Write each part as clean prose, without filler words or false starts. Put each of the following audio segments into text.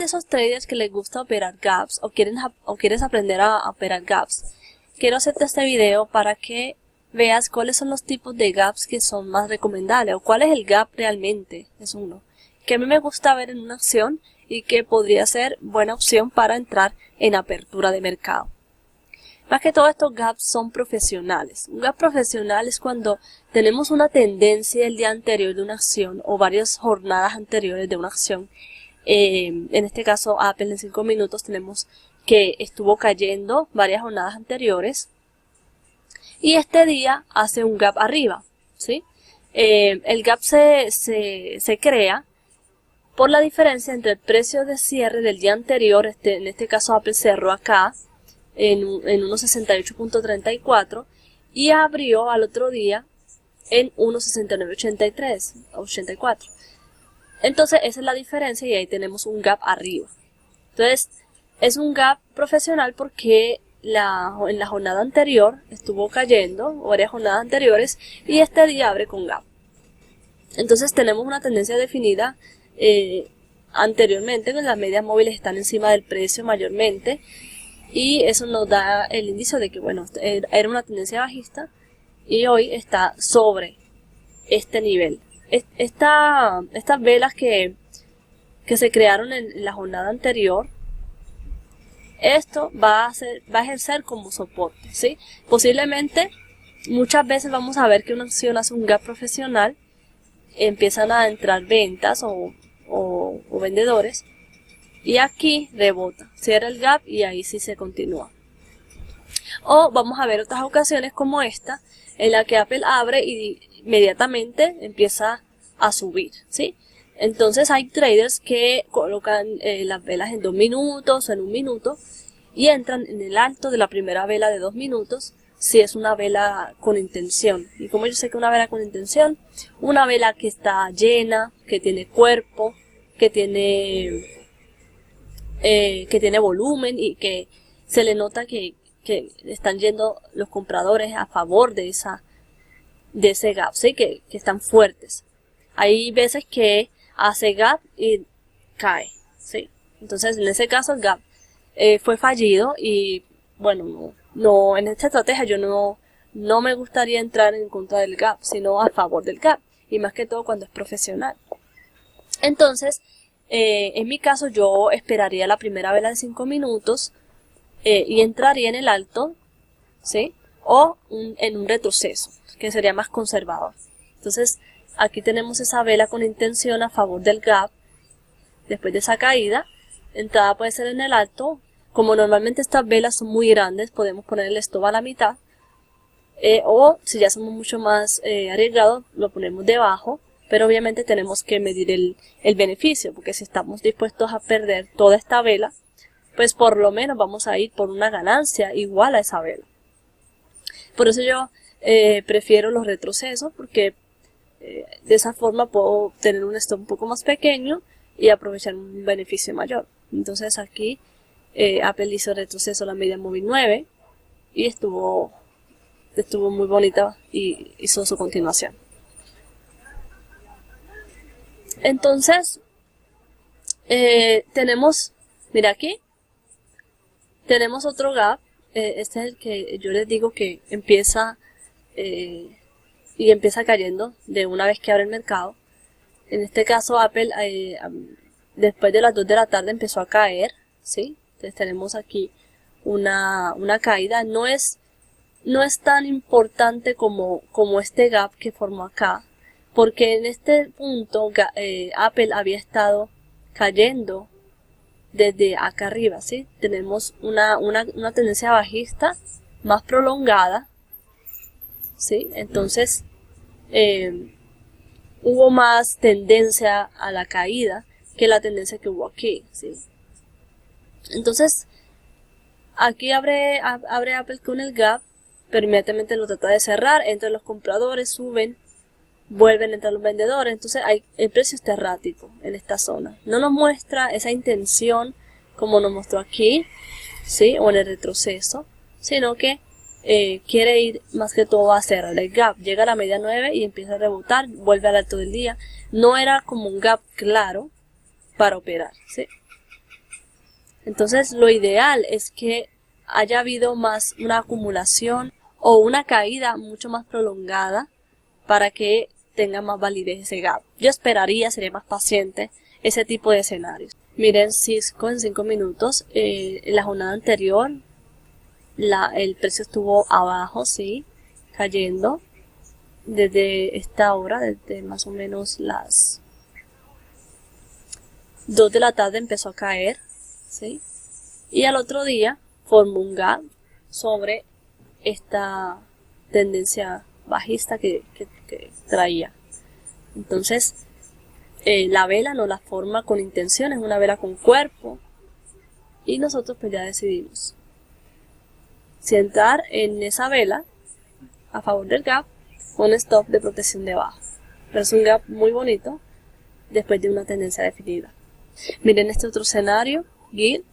de esos traders que les gusta operar gaps o quieres aprender a operar gaps, quiero hacerte este video para que veas cuáles son los tipos de gaps que son más recomendables o cuál es el gap realmente, es uno, que a mí me gusta ver en una acción y que podría ser buena opción para entrar en apertura de mercado. Más que todo estos gaps son profesionales. Un gap profesional es cuando tenemos una tendencia el día anterior de una acción o varias jornadas anteriores de una acción. En este caso Apple en 5 minutos tenemos que estuvo cayendo varias jornadas anteriores y este día hace un gap arriba, ¿sí? El gap se crea por la diferencia entre el precio de cierre del día anterior, en este caso Apple cerró acá en 1.68.34 y abrió al otro día en 1.69.84. Entonces esa es la diferencia y ahí tenemos un gap arriba. Entonces es un gap profesional porque en la jornada anterior estuvo cayendo, o varias jornadas anteriores, y este día abre con gap. Entonces tenemos una tendencia definida anteriormente, que las medias móviles están encima del precio mayormente, y eso nos da el indicio de que bueno, era una tendencia bajista y hoy está sobre este nivel. Estas velas que se crearon en la jornada anterior, esto va a ejercer como soporte, ¿sí? Posiblemente muchas veces vamos a ver que una acción hace un gap profesional, empiezan a entrar ventas o vendedores y aquí rebota, cierra el gap y ahí sí se continúa. O vamos a ver otras ocasiones como esta, en la que Apple abre y inmediatamente empieza a subir, ¿sí? Entonces hay traders que colocan las velas en 2 minutos o en 1 minuto y entran en el alto de la primera vela de 2 minutos si es una vela con intención. Y como yo sé que una vela con intención, una vela que está llena, que tiene cuerpo, que tiene volumen y que se le nota que están yendo los compradores a favor de ese gap, ¿sí? Que están fuertes. Hay veces que hace gap y cae, ¿sí? Entonces en ese caso el gap fue fallido y bueno, no en esta estrategia yo no me gustaría entrar en contra del gap, sino a favor del gap, y más que todo cuando es profesional. Entonces en mi caso yo esperaría la primera vela de 5 minutos y entraría en el alto, ¿sí? O en un retroceso, que sería más conservador. Entonces aquí tenemos esa vela con intención a favor del gap. Después de esa caída, entrada puede ser en el alto. Como normalmente estas velas son muy grandes, podemos poner el stop a la mitad. O si ya somos mucho más arriesgados, lo ponemos debajo. Pero obviamente tenemos que medir el beneficio, porque si estamos dispuestos a perder toda esta vela, pues por lo menos vamos a ir por una ganancia igual a esa vela. Por eso yo prefiero los retrocesos, porque de esa forma puedo tener un stop un poco más pequeño y aprovechar un beneficio mayor. Entonces aquí Apple hizo retroceso a la media móvil 9 y estuvo muy bonita y hizo su continuación. Entonces tenemos, mira aquí, tenemos otro gap. Este es el que yo les digo que empieza y empieza cayendo de una vez que abre el mercado. En este caso Apple después de las 2 de la tarde empezó a caer, ¿sí? Entonces tenemos aquí una caída. No es tan importante como este gap que formó acá, porque en este punto Apple había estado cayendo desde acá arriba, ¿sí? Tenemos una tendencia bajista más prolongada, ¿sí? Entonces hubo más tendencia a la caída que la tendencia que hubo aquí, ¿sí? Entonces aquí abre Apple con el gap, pero inmediatamente lo trata de cerrar, entran los compradores, suben, vuelven a entrar los vendedores. Entonces el precio está errático en esta zona, no nos muestra esa intención como nos mostró aquí, ¿sí? O en el retroceso, sino que quiere ir más que todo a cerrar el gap, llega a la media 9 y empieza a rebotar, vuelve al alto del día. No era como un gap claro para operar, ¿sí? Entonces lo ideal es que haya habido más una acumulación o una caída mucho más prolongada para que tenga más validez ese gap. Yo esperaría, sería más paciente, ese tipo de escenarios. Miren Cisco en 5 minutos, en la jornada anterior el precio estuvo abajo, sí, cayendo desde esta hora, desde más o menos las 2 de la tarde empezó a caer, ¿sí? Y al otro día formó un gap sobre esta tendencia bajista que traía. Entonces, la vela no la forma con intención, es una vela con cuerpo. Y nosotros pues ya decidimos si entrar en esa vela a favor del gap con stop de protección debajo. Pero es un gap muy bonito después de una tendencia definida. Miren este otro escenario. GIL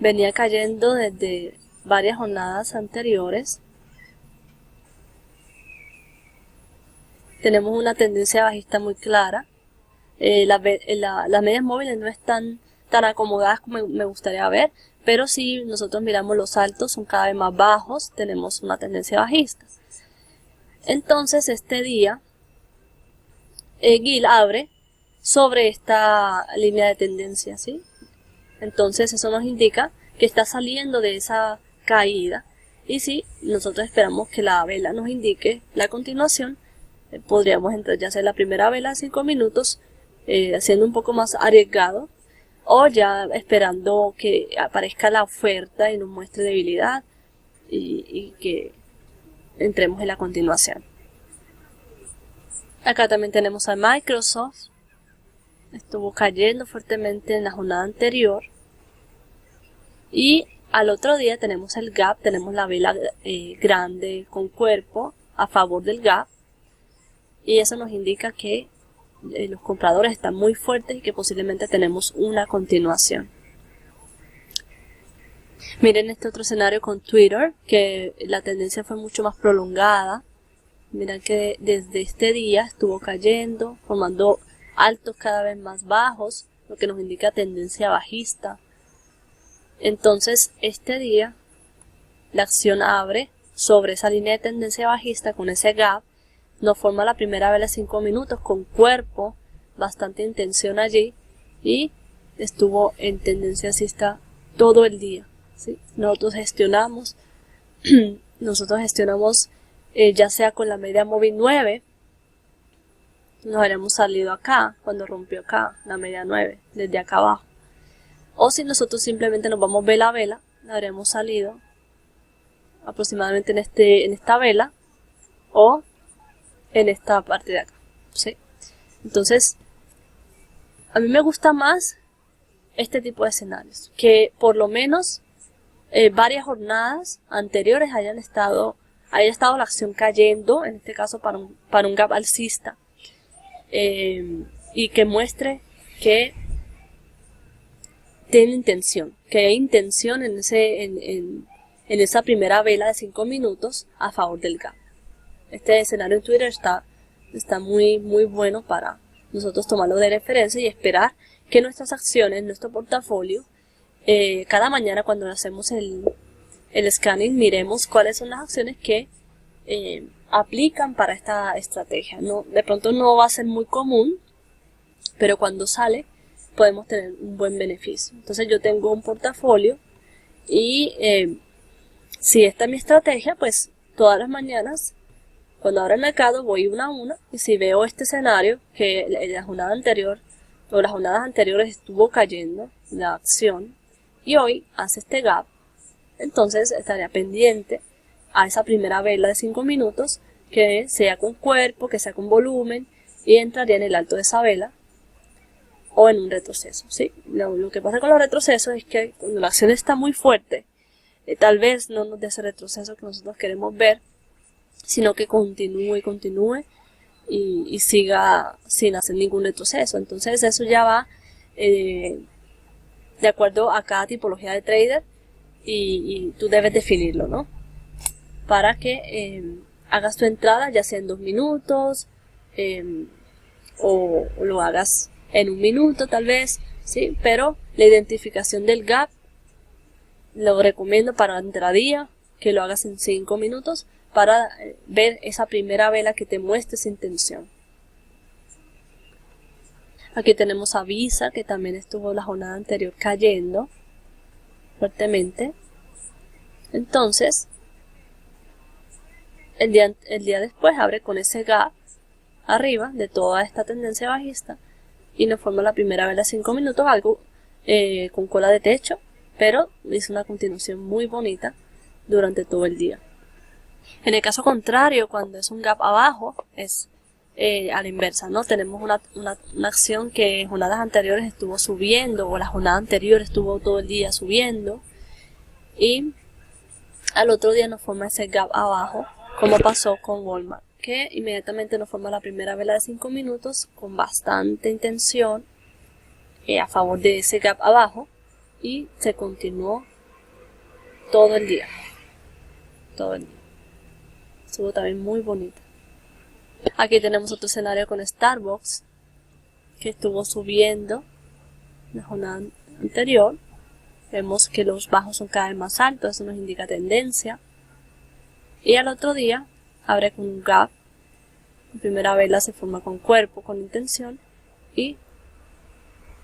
venía cayendo desde varias jornadas anteriores. Tenemos una tendencia bajista muy clara. Las medias móviles no están tan acomodadas como me gustaría ver, pero si nosotros miramos los altos son cada vez más bajos, tenemos una tendencia bajista. Entonces este día GIL abre sobre esta línea de tendencia, ¿sí? Entonces eso nos indica que está saliendo de esa caída, y si nosotros esperamos que la vela nos indique la continuación, podríamos entrar ya sea la primera vela a 5 minutos, haciendo un poco más arriesgado, o ya esperando que aparezca la oferta y nos muestre debilidad y que entremos en la continuación. Acá también tenemos a Microsoft. Estuvo cayendo fuertemente en la jornada anterior. Y al otro día tenemos el gap, tenemos la vela grande con cuerpo a favor del gap. Y eso nos indica que los compradores están muy fuertes y que posiblemente tenemos una continuación. Miren este otro escenario con Twitter, que la tendencia fue mucho más prolongada. Miren que desde este día estuvo cayendo, formando altos cada vez más bajos, lo que nos indica tendencia bajista. Entonces este día la acción abre sobre esa línea de tendencia bajista con ese gap. Nos forma la primera vela 5 minutos con cuerpo, bastante intención allí, y estuvo en tendencia alcista todo el día, ¿sí? Nosotros gestionamos ya sea con la media móvil 9, nos habríamos salido acá cuando rompió acá la media 9, desde acá abajo, o si nosotros simplemente nos vamos vela a vela, habríamos salido aproximadamente en esta vela o en esta parte de acá, ¿sí? Entonces, a mí me gusta más este tipo de escenarios, que por lo menos varias jornadas anteriores haya estado la acción cayendo, en este caso para un gap alcista, y que muestre que tiene intención, que hay intención en esa primera vela de 5 minutos a favor del gap. Este escenario en Twitter está muy bueno para nosotros tomarlo de referencia y esperar que nuestras acciones, nuestro portafolio, cada mañana cuando hacemos el scanning, miremos cuáles son las acciones que aplican para esta estrategia. De pronto no va a ser muy común, pero cuando sale podemos tener un buen beneficio. Entonces yo tengo un portafolio y si esta es mi estrategia, pues todas las mañanas cuando abra el mercado voy una a una, y si veo este escenario que en la jornada anterior o las jornadas anteriores estuvo cayendo la acción y hoy hace este gap, entonces estaría pendiente a esa primera vela de 5 minutos que sea con cuerpo, que sea con volumen, y entraría en el alto de esa vela o en un retroceso, ¿sí? Lo que pasa con los retrocesos es que cuando la acción está muy fuerte, tal vez no nos dé ese retroceso que nosotros queremos ver, sino que continúe y siga sin hacer ningún retroceso. Entonces eso ya va de acuerdo a cada tipología de trader, y tú debes definirlo, ¿no? Para que hagas tu entrada ya sea en 2 minutos o lo hagas en 1 minuto tal vez, ¿sí? Pero la identificación del gap lo recomiendo para entradía, que lo hagas en 5 minutos para ver esa primera vela que te muestre esa intención. Aquí tenemos a Visa, que también estuvo la jornada anterior cayendo fuertemente. Entonces, el día después abre con ese gap arriba de toda esta tendencia bajista y nos forma la primera vela 5 minutos, algo con cola de techo, pero hizo una continuación muy bonita durante todo el día. En el caso contrario, cuando es un gap abajo, es a la inversa, ¿no? Tenemos una acción que en jornadas anteriores estuvo subiendo, o la jornada anterior estuvo todo el día subiendo, y al otro día nos forma ese gap abajo, como pasó con Walmart, que inmediatamente nos forma la primera vela de 5 minutos con bastante intención a favor de ese gap abajo, y se continuó todo el día. Estuvo también muy bonita. Aquí tenemos otro escenario con Starbucks, que estuvo subiendo la jornada anterior. Vemos que los bajos son cada vez más altos, eso nos indica tendencia. Y al otro día abre con un gap. La primera vela se forma con cuerpo, con intención, y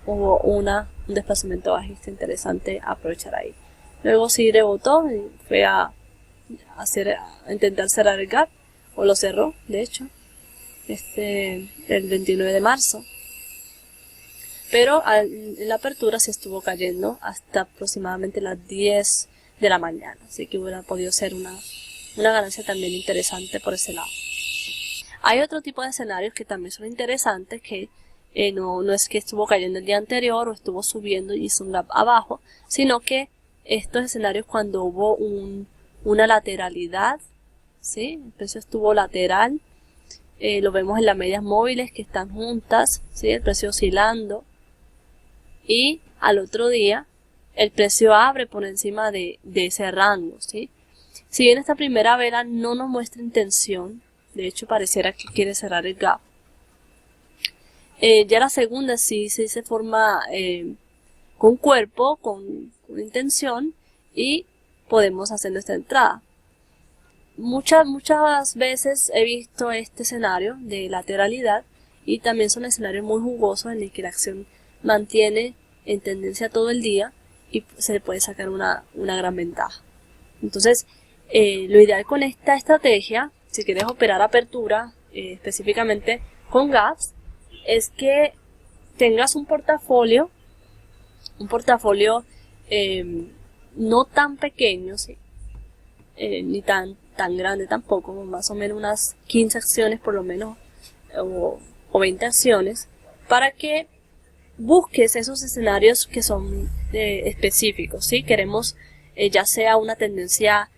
hubo un desplazamiento bajista interesante a aprovechar ahí. Luego sí rebotó y fue a intentar cerrar el gap, o lo cerró, de hecho, el 29 de marzo. Pero en la apertura se estuvo cayendo hasta aproximadamente las 10 de la mañana, así que hubiera podido ser una ganancia también interesante por ese lado. Hay otro tipo de escenarios que también son interesantes, que no es que estuvo cayendo el día anterior o estuvo subiendo y hizo un gap abajo, sino que estos escenarios cuando hubo una lateralidad, ¿sí? El precio estuvo lateral, lo vemos en las medias móviles que están juntas, ¿sí? El precio oscilando, y al otro día el precio abre por encima de ese rango, ¿sí? Si bien esta primera vela no nos muestra intención, de hecho pareciera que quiere cerrar el gap, ya la segunda sí se forma con cuerpo, con intención, y podemos hacer nuestra entrada. Muchas veces he visto este escenario de lateralidad, y también son escenarios muy jugosos en el que la acción mantiene en tendencia todo el día y se le puede sacar una gran ventaja. Entonces, lo ideal con esta estrategia, si quieres operar apertura, específicamente con gaps, es que tengas un portafolio no tan pequeño, ¿sí? Ni tan grande tampoco, más o menos unas 15 acciones por lo menos, o 20 acciones, para que busques esos escenarios que son específicos, ¿sí? Queremos ya sea una tendencia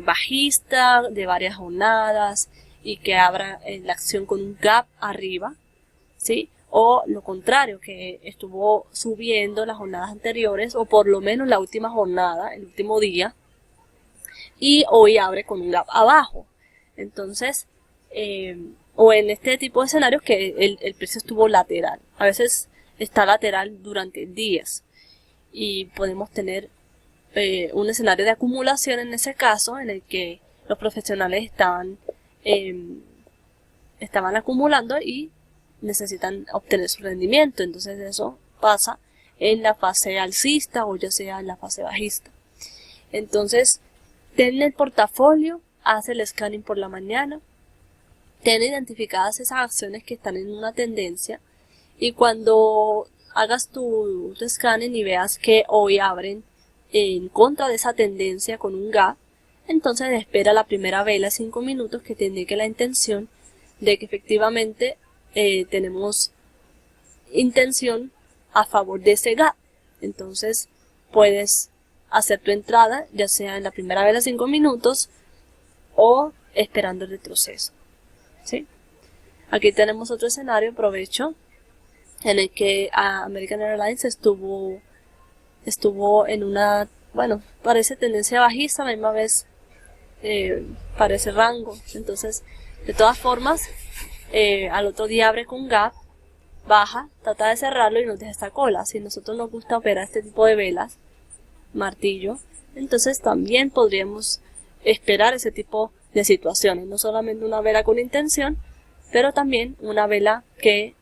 bajista de varias jornadas y que abra la acción con un gap arriba, ¿sí? O lo contrario, que estuvo subiendo las jornadas anteriores, o por lo menos la última jornada, el último día, y hoy abre con un gap abajo. Entonces, o en este tipo de escenarios que el precio estuvo lateral. A veces está lateral durante días y podemos tener un escenario de acumulación en ese caso, en el que los profesionales estaban acumulando y necesitan obtener su rendimiento. Entonces eso pasa en la fase alcista o ya sea en la fase bajista. Entonces, ten el portafolio, haz el scanning por la mañana, ten identificadas esas acciones que están en una tendencia, y cuando hagas tu scanning y veas que hoy abren en contra de esa tendencia con un gap, entonces espera la primera vela 5 minutos que te indique la intención de que efectivamente tenemos intención a favor de ese gap. Entonces puedes hacer tu entrada ya sea en la primera vela 5 minutos o esperando el retroceso, ¿sí? Aquí tenemos otro escenario, aprovecho, en el que American Airlines estuvo en una, bueno, parece tendencia bajista, a la misma vez parece rango. Entonces, de todas formas, al otro día abre con gap, baja, trata de cerrarlo y nos deja esta cola. Si a nosotros nos gusta operar este tipo de velas, martillo, Entonces también podríamos esperar ese tipo de situaciones, no solamente una vela con intención, pero también una vela que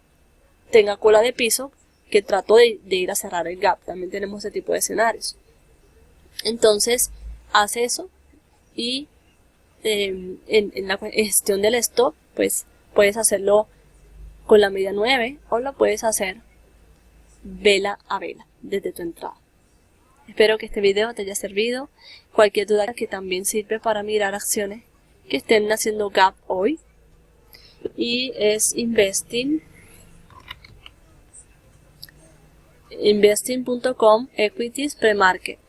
tenga cola de piso, que trató de ir a cerrar el gap. También tenemos ese tipo de escenarios. Entonces, haz eso y en la gestión del stop, pues puedes hacerlo con la media 9 o lo puedes hacer vela a vela desde tu entrada. Espero que este video te haya servido. Cualquier duda, que también sirve para mirar acciones que estén haciendo gap hoy, y es investing.com equities premarket,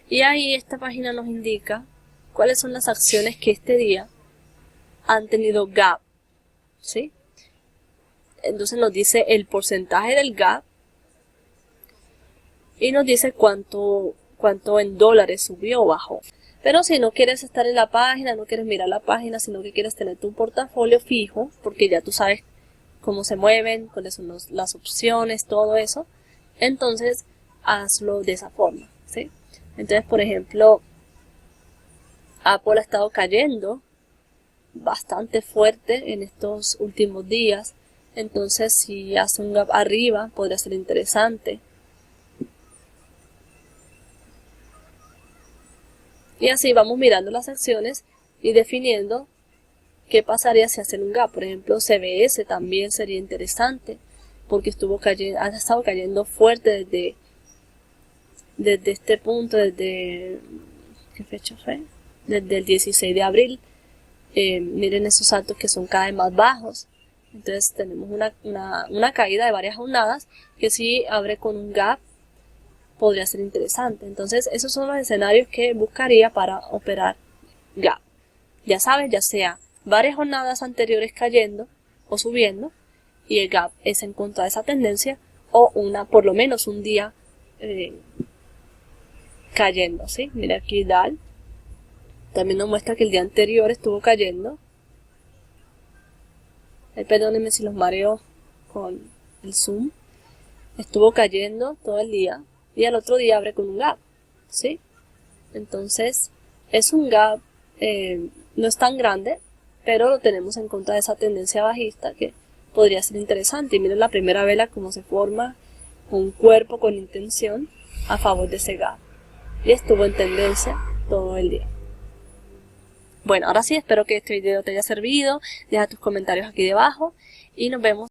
y ahí esta página nos indica cuáles son las acciones que este día han tenido gap, ¿sí? Entonces nos dice el porcentaje del gap y nos dice cuánto en dólares subió o bajó. Pero si no quieres estar en la página, no quieres mirar la página, sino que quieres tener tu portafolio fijo, porque ya tú sabes cómo se mueven, cuáles son las opciones, todo eso, entonces hazlo de esa forma, ¿sí? Entonces, por ejemplo, Apple ha estado cayendo bastante fuerte en estos últimos días. Entonces, si hace un gap arriba, podría ser interesante. Y así vamos mirando las acciones y definiendo qué pasaría si hacen un gap. Por ejemplo, CBS también sería interesante, porque ha estado cayendo fuerte desde este punto, ¿qué fecha fue? Desde el 16 de abril. Miren esos saltos que son cada vez más bajos. Entonces tenemos una caída de varias jornadas que si abre con un gap podría ser interesante. Entonces esos son los escenarios que buscaría para operar gap. Ya sabes, ya sea varias jornadas anteriores cayendo o subiendo y el gap es en contra de esa tendencia, o por lo menos un día cayendo, ¿sí? Mira aquí DAL. También nos muestra que el día anterior estuvo cayendo. Perdónenme si los mareo con el zoom. Estuvo cayendo todo el día y al otro día abre con un gap, ¿sí? Entonces es un gap, no es tan grande, pero lo tenemos en contra de esa tendencia bajista que podría ser interesante. Y miren la primera vela cómo se forma, un cuerpo con intención a favor de ese gap, y estuvo en tendencia todo el día. Bueno, ahora sí, espero que este video te haya servido. Deja tus comentarios aquí debajo y nos vemos.